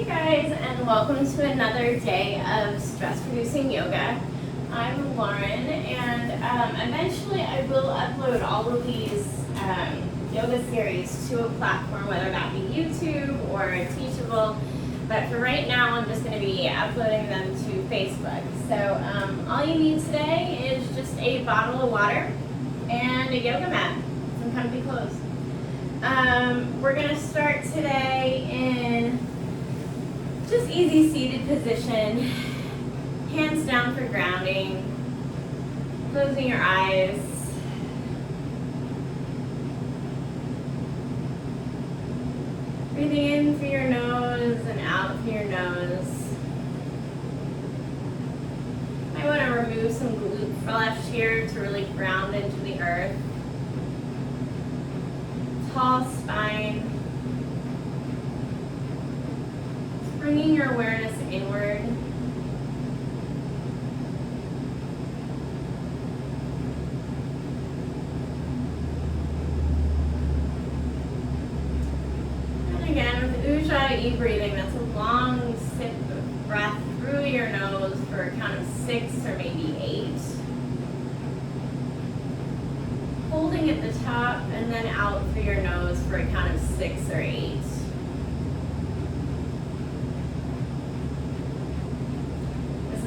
guys, and welcome to another day of stress-reducing yoga. I'm Lauren, and eventually I will upload all of these yoga series to a platform, whether that be YouTube or Teachable. But for right now, I'm just going to be uploading them to Facebook. So all you need today is just a bottle of water and a yoga mat, some comfy clothes. We're going to start today in just easy seated position, hands down for grounding, closing your eyes. Breathing in through your nose and out through your nose. I want to remove some glute flesh here to really ground into the earth. Tall spine. Bringing your awareness inward. And again, with Ujjayi breathing, that's a long sip of breath through your nose for a count of 6 or maybe 8. Holding at the top and then out through your nose for a count of 6 or 8.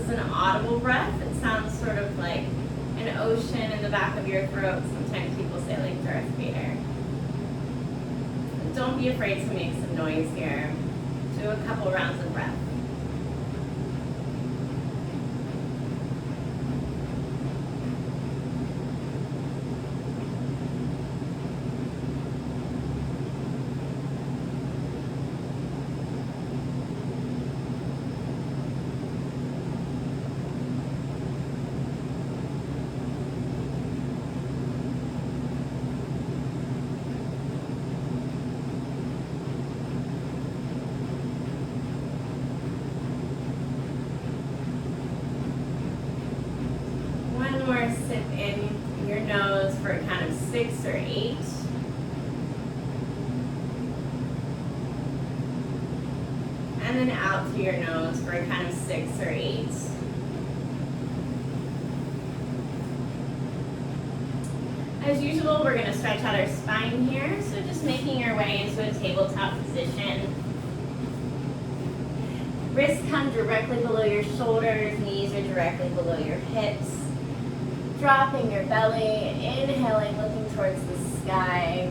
An audible breath. It sounds sort of like an ocean in the back of your throat. Sometimes people say like Darth Vader. Don't be afraid to make some noise here. Do a couple rounds of breath. More sip in your nose for a count of 6 or 8. And then out through your nose for a count of 6 or 8. As usual, we're going to stretch out our spine here. So just making your way into a tabletop position. Wrists come directly below your shoulders, knees are directly below your hips. Dropping your belly, inhaling, looking towards the sky.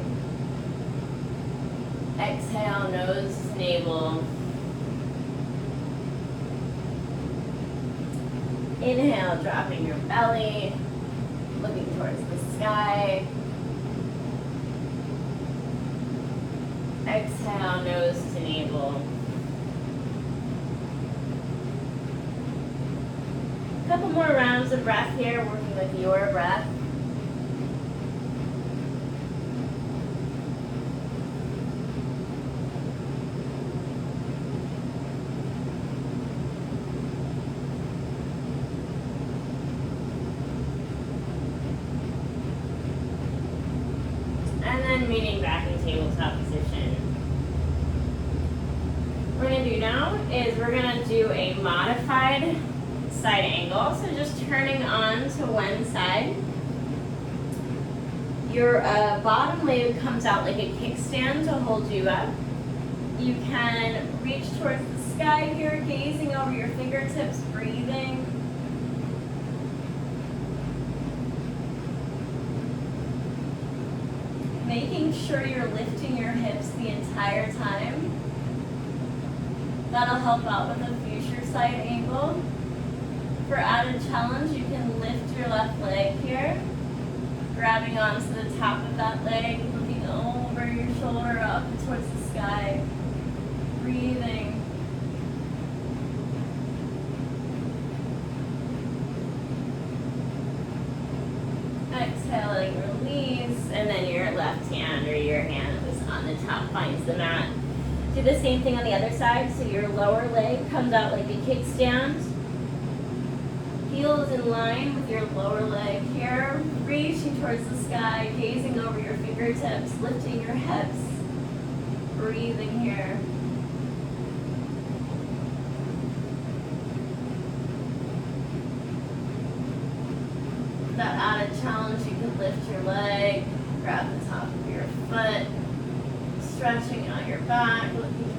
Exhale, nose to navel. Inhale, dropping your belly, looking towards the sky. Exhale, nose to navel. Couple more rounds of breath here, working with your breath. And then meeting back in tabletop position. What we're going to do now is we're going to do a modified side angle, so just turning on to one side. Your bottom leg comes out like a kickstand to hold you up. You can reach towards the sky here, gazing over your fingertips, breathing. Making sure you're lifting your hips the entire time. That'll help out with a future side angle. For added challenge, you can lift your left leg here, grabbing onto the top of that leg, looking over your shoulder up towards the sky, breathing. Exhaling, release, and then your left hand or your hand that was on the top finds the mat. Do the same thing on the other side, so your lower leg comes out like a kickstand. Heels in line with your lower leg here, reaching towards the sky, gazing over your fingertips, lifting your hips, breathing here.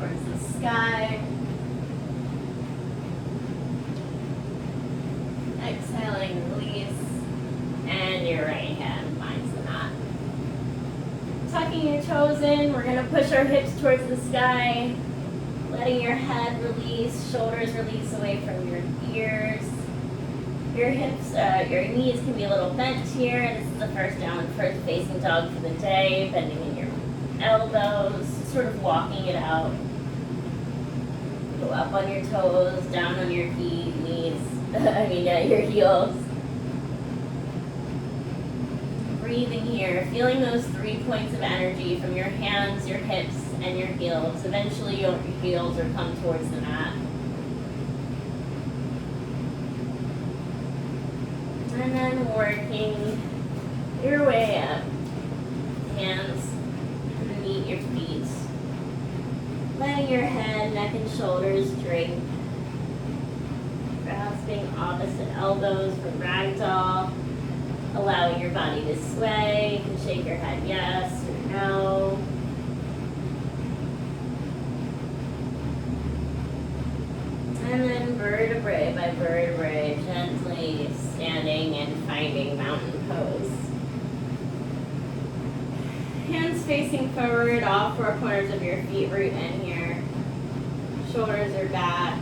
towards the sky. Exhaling, release, and your right hand finds the mat. Tucking your toes in, we're gonna push our hips towards the sky, letting your head release, shoulders release away from your ears. Your hips, your knees can be a little bent here. This is the first downward facing dog for the day, bending in your elbows, sort of walking it out. Go up on your toes, down on your knees, your heels. Breathing here, feeling those 3 points of energy from your hands, your hips, and your heels. Eventually your heels will come towards the mat. And then working your way up. Hands underneath your feet. Letting your head, neck, and shoulders drape. Grasping opposite elbows for ragdoll. Allowing your body to sway. You can shake your head yes or no. And then vertebrae by vertebrae, gently standing and finding mountain pose. Hands facing forward, all four corners of your feet root in here. Shoulders are back.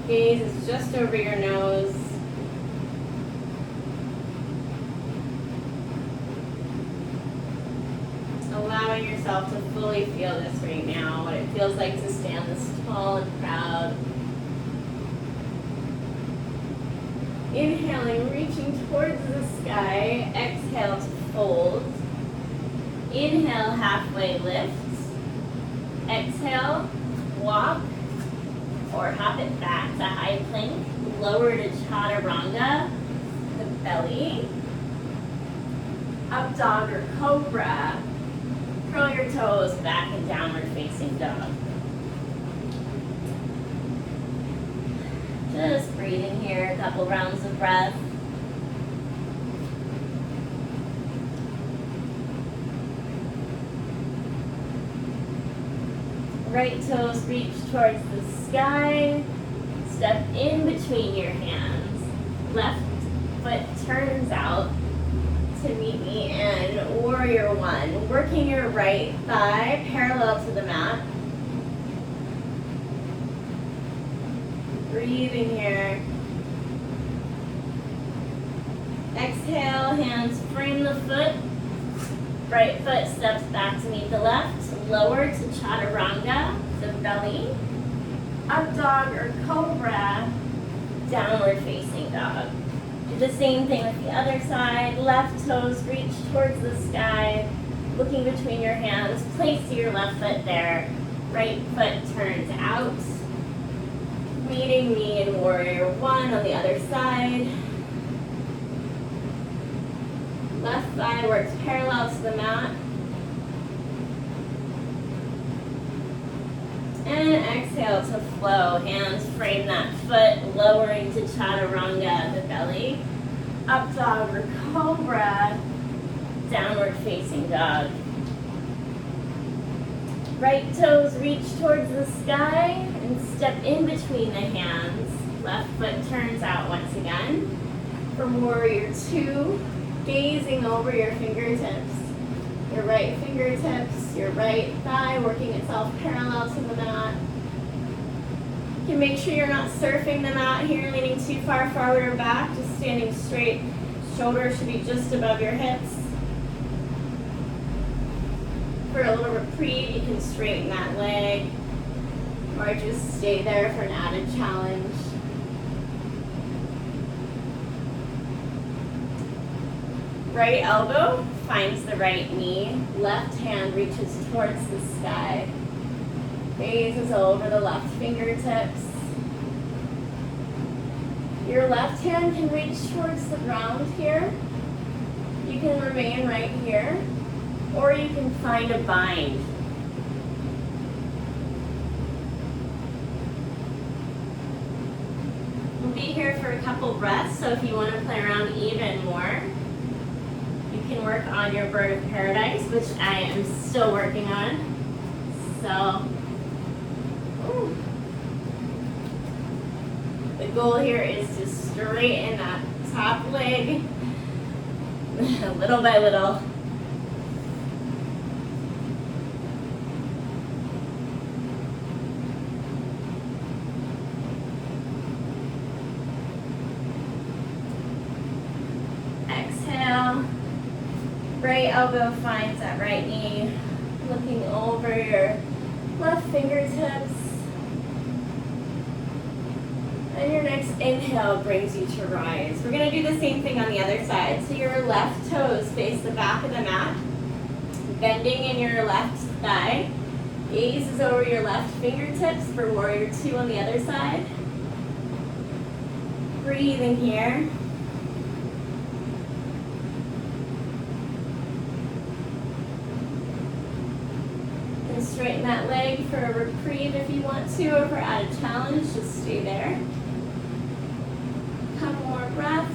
Gaze is just over your nose. Allowing yourself to fully feel this right now, what it feels like to stand this tall and proud. Inhaling, reaching towards the sky. Exhale to fold. Inhale, halfway lift. Exhale, walk or hop it back to high plank. Lower to chaturanga, the belly. Up dog or cobra. Curl your toes back in downward facing dog. Just breathing here, a couple rounds of breath. Right toes reach towards the sky. Step in between your hands. Left foot turns out to meet me in warrior one. Working your right thigh parallel to the mat. Breathing here. Exhale, hands frame the foot. Right foot steps back to meet the left. Lower to chaturanga, the belly. Up dog or cobra, downward facing dog. Do the same thing with the other side. Left toes reach towards the sky. Looking between your hands. Place your left foot there. Right foot turns out. Meeting me in warrior one on the other side. Left thigh works parallel to the mat. And exhale to flow. Hands frame that foot, lowering to chaturanga, the belly. Up dog or cobra, downward facing dog. Right toes reach towards the sky and step in between the hands. Left foot turns out once again. For warrior two, gazing over your fingertips. Your right fingertips, your right thigh working itself parallel to the mat. You can make sure you're not surfing the mat here, leaning too far forward or back, just standing straight. Shoulders should be just above your hips. For a little reprieve, you can straighten that leg or just stay there for an added challenge. Right elbow finds the right knee. Left hand reaches towards the sky. Gaze is over the left fingertips. Your left hand can reach towards the ground here. You can remain right here, or you can find a bind. We'll be here for a couple breaths, so if you want to play around even more, you can work on your bird of paradise, which I am still working on. So, ooh. The goal here is to straighten that top leg little by little. Exhale. Right elbow finds that right knee. Looking over your left fingertips. And your next inhale brings you to rise. We're going to do the same thing on the other side. So your left toes face the back of the mat. Bending in your left thigh. Gaze is over your left fingertips for warrior two on the other side. Breathing here. And straighten that leg for a reprieve if you want to, or for added challenge, just stay there. Couple more breaths.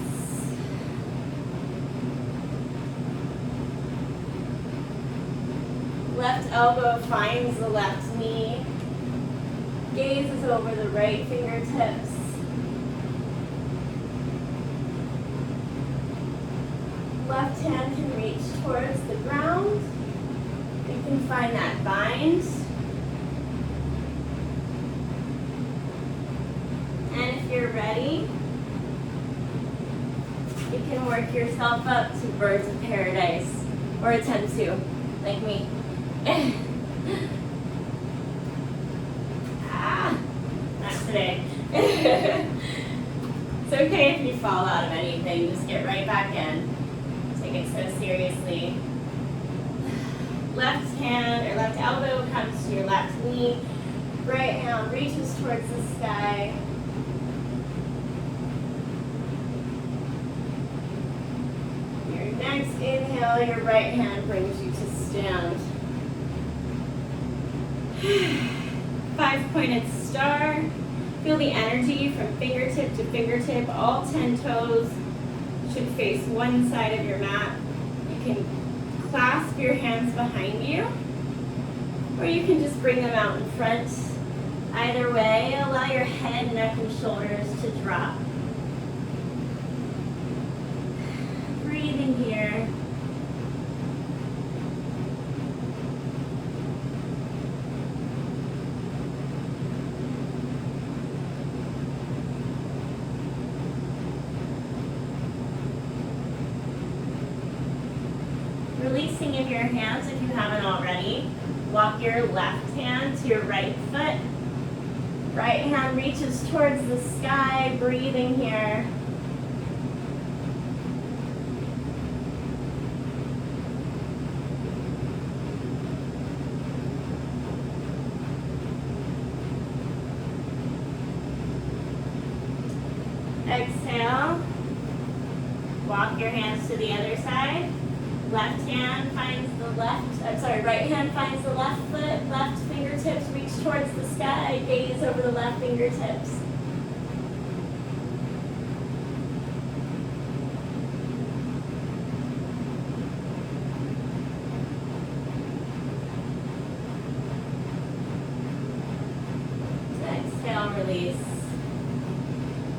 Left elbow finds the left knee. Gaze is over the right fingertips. Left hand can reach towards the ground. You can find that bind. And if you're ready, you can work yourself up to birds of paradise, or attempt to, like me. Not today. It's okay if you fall out of anything, just get right back in. Take it so seriously. Left hand or left elbow comes to your left knee. Right hand reaches towards the sky. Your next inhale, your right hand brings you to stand. 5-pointed star. Feel the energy from fingertip to fingertip. All 10 toes should face one side of your mat. You can clasp your hands behind you, or you can just bring them out in front. Either way, allow your head, neck, and shoulders to drop. Breathing here. Releasing of your hands if you haven't already. Walk your left hand to your right foot. Right hand reaches towards the sky, breathing here. Exhale. Walk your hands to the other side. Left hand finds the right hand finds the left foot, left fingertips reach towards the sky, gaze over the left fingertips. Exhale, release.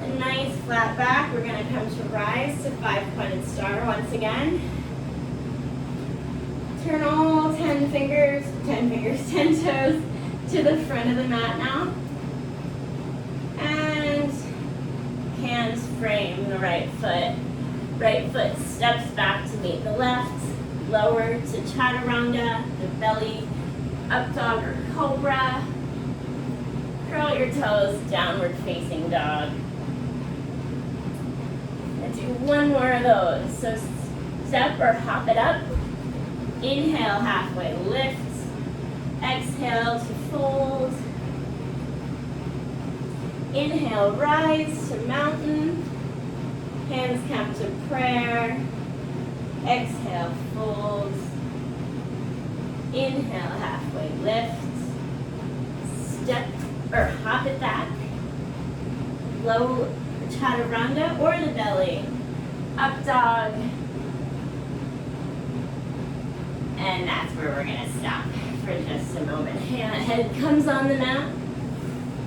A nice flat back. We're going to come to rise to 5-pointed star once again. Turn all 10 toes to the front of the mat now. And hands frame the right foot. Right foot steps back to meet the left. Lower to chaturanga, the belly, up dog or cobra. Curl your toes, downward facing dog. And do one more of those. So step or hop it up. Inhale, halfway lift. Exhale to fold. Inhale, rise to mountain. Hands come to prayer. Exhale, fold. Inhale, halfway lift. Step or hop it back. Low chaturanga or the belly. Up dog. And that's where we're gonna stop for just a moment. Head comes on the mat.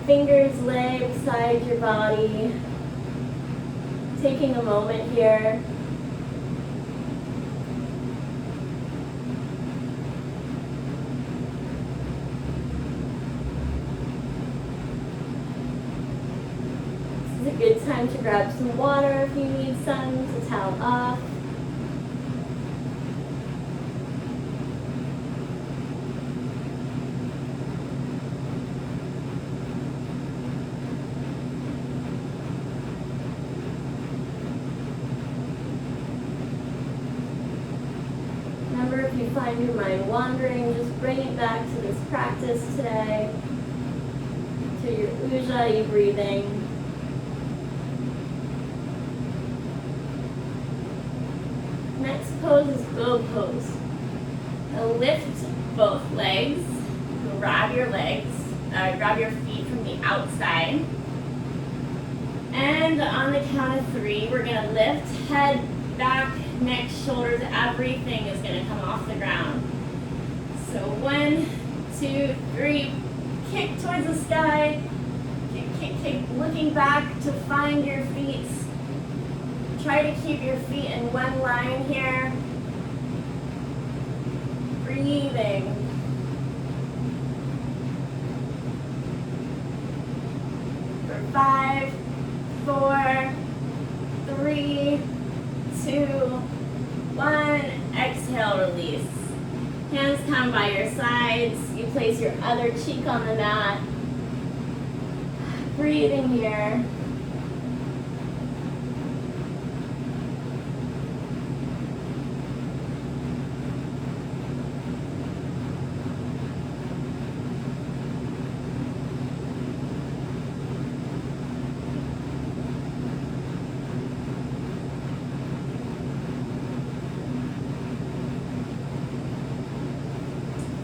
Fingers lay beside your body. Taking a moment here. This is a good time to grab some water if you need some to towel off. If you find your mind wandering, just bring it back to this practice today, to your Ujjayi breathing. Next pose is bow pose. Now lift both legs, grab your feet from the outside. And on the count of 3, we're gonna lift head, back, neck, shoulders, everything is going to come off the ground. So 1, 2, 3, kick towards the sky, kick, kick, kick, looking back to find your feet. Try to keep your feet in one line here. Breathing. For 5, 4, 3, 2, 1, exhale, release. Hands come by your sides. You place your other cheek on the mat. Breathing here.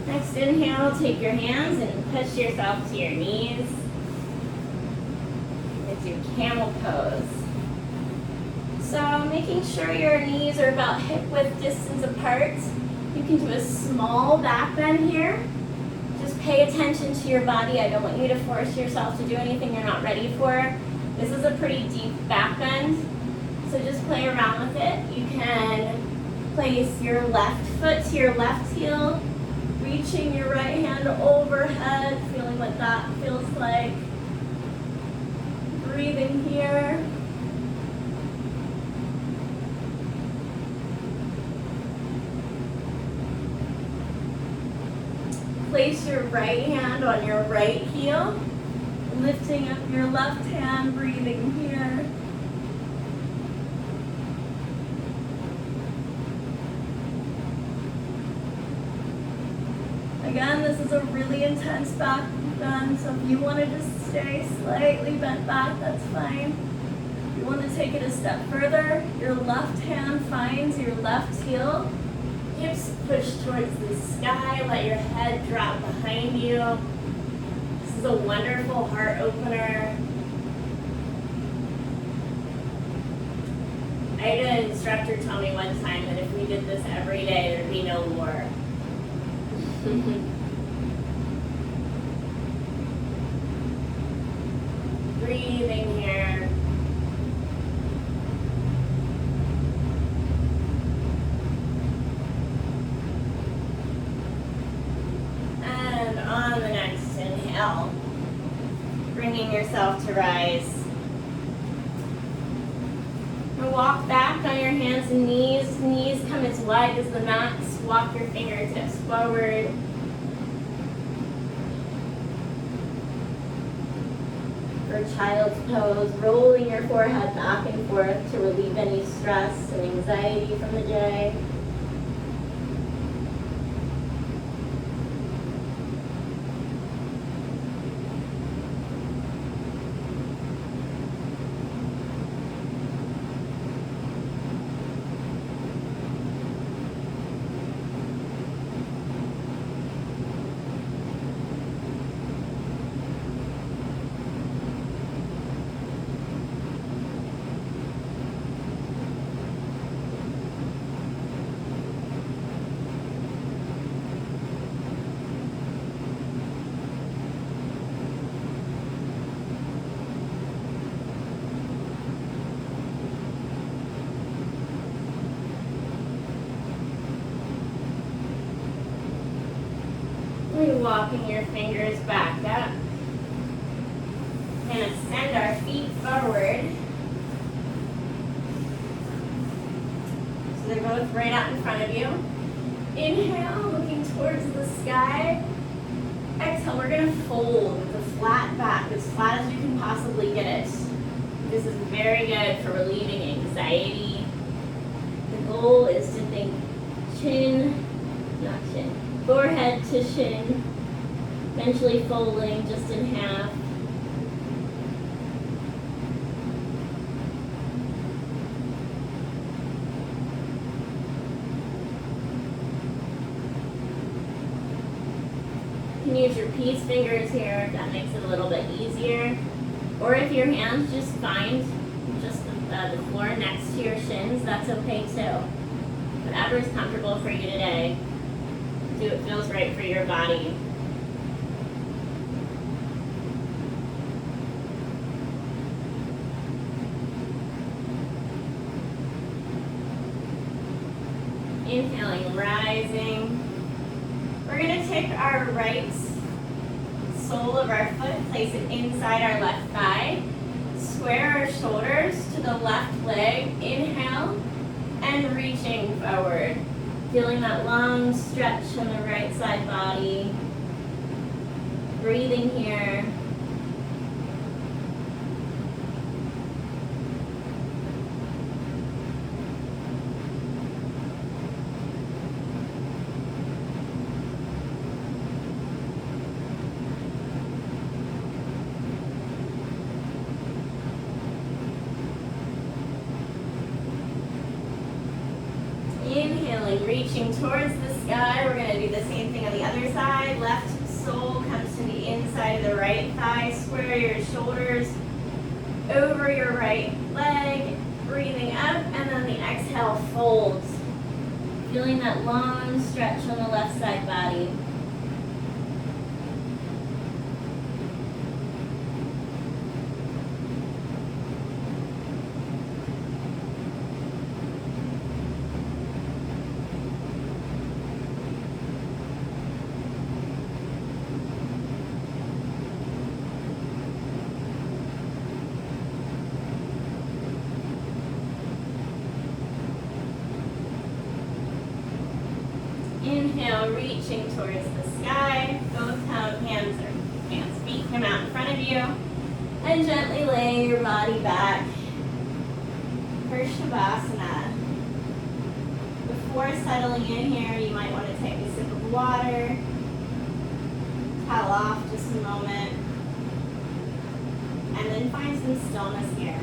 Next inhale, take your hands and push yourself to your knees. Let's do camel pose. So making sure your knees are about hip width distance apart. You can do a small back bend here. Just pay attention to your body. I don't want you to force yourself to do anything you're not ready for. This is a pretty deep back bend, so just play around with it. You can place your left foot to your left heel, reaching your right hand overhead, feeling what that feels like. Breathing here. Place your right hand on your right heel, lifting up your left hand, breathing here. Again, this is a really intense back bend, so if you want to just stay slightly bent back, that's fine. If you want to take it a step further, your left hand finds your left heel. Hips push towards the sky, let your head drop behind you. This is a wonderful heart opener. I had an instructor tell me one time that if we did this every day, there'd be no war. Breathing here. And on the next inhale, bringing yourself to rise. And walk back on your hands and knees. Knees come as wide as the mat. Walk your fingertips forward. For child's pose, rolling your forehead back and forth to relieve any stress and anxiety from the day. Gently walking your fingers back up. We're going to send our feet forward. So they're both right out in front of you. Inhale, looking towards the sky. Exhale, we're going to fold with a flat back, as flat as you can possibly get it. This is very good for relieving anxiety. The goal is to think forehead to shin, eventually folding just in half. You can use your peace fingers here if that makes it a little bit easier. Or if your hands just find just the floor next to your shins, that's okay too. Whatever is comfortable for you today. Do what feels right for your body. Inhaling, rising. We're going to take our right sole of our foot, place it inside our left thigh. Square our shoulders to the left leg. Inhale, and reaching forward. Feeling that long stretch on the right side body. Breathing here. Inhaling, reaching towards the sky. We're going to do the same thing on the other side. Left sole comes to the inside of the right thigh. Square your shoulders over your right leg. Breathing up, and then the exhale folds. Feeling that long stretch on the left side body. Inhale, reaching towards the sky. Both feet come out in front of you. And gently lay your body back for Shavasana. Before settling in here, you might want to take a sip of water. Towel off just a moment. And then find some stillness here.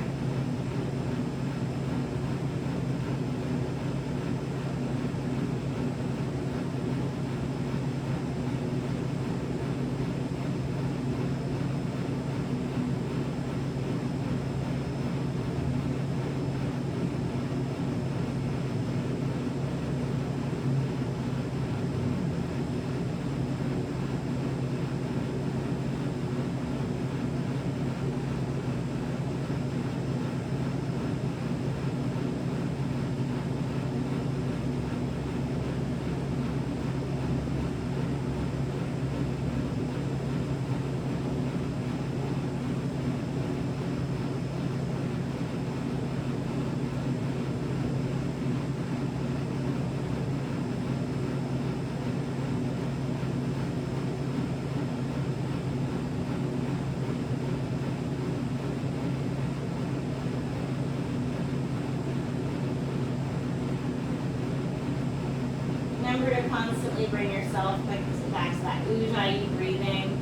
Remember to constantly bring yourself back to that Ujjayi breathing.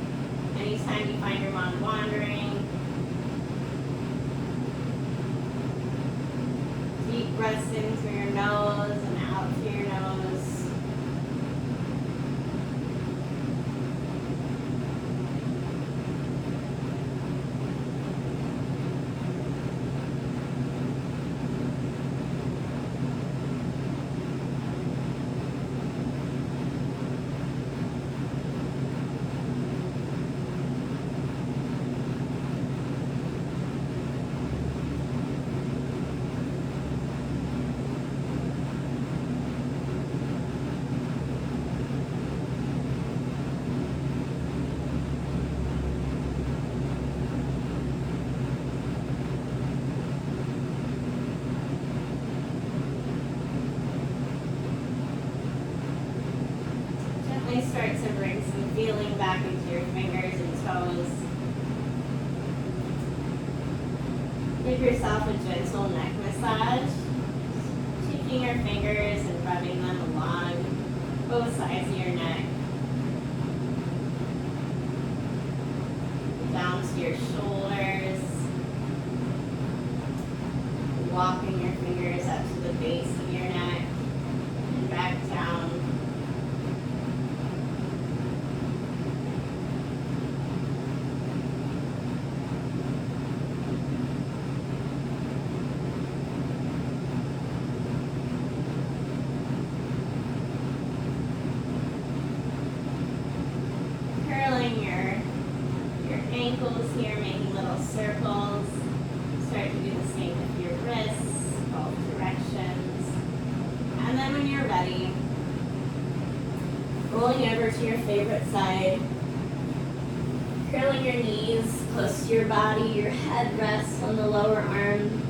Anytime you find your mind wandering. Deep breaths in through your nose and out through your nose. really start to bring some feeling back into your fingers and toes. Give yourself a gentle neck massage, taking your fingers and rubbing them along both sides of your neck, down to your shoulders, walking your fingers up to the base of your neck and back down. Curling your ankles here, making little circles. Start to do the same with your wrists, both directions. And then when you're ready, rolling over to your favorite side, curling your knees close to your body, your head rests on the lower arm.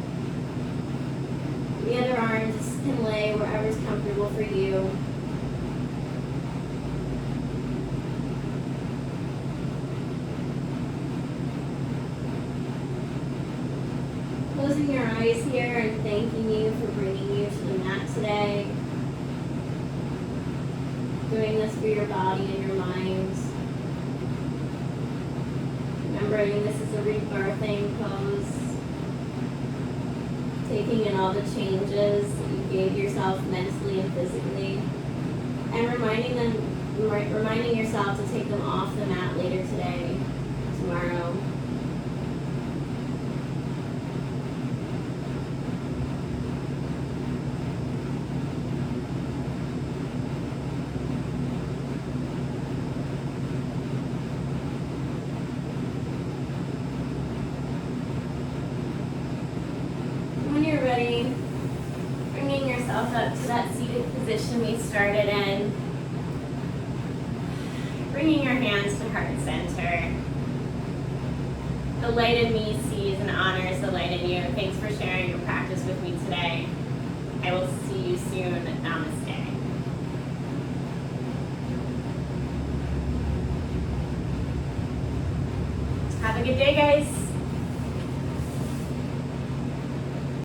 The other arm just can lay wherever's comfortable for you. Closing your eyes here and thanking you for bringing you to the mat today. Doing this for your body and your mind. Remembering this is a rebirthing pose. Taking in all the changes that you gave yourself mentally and physically. And reminding yourself to take them off the mat later today, tomorrow. When you're ready, bringing yourself up to that seated position we started in. Bringing your hands to heart center. The light in me sees and honors the light in you. Thanks for sharing your practice with me today. I will see you soon. Namaste. Have a good day, guys.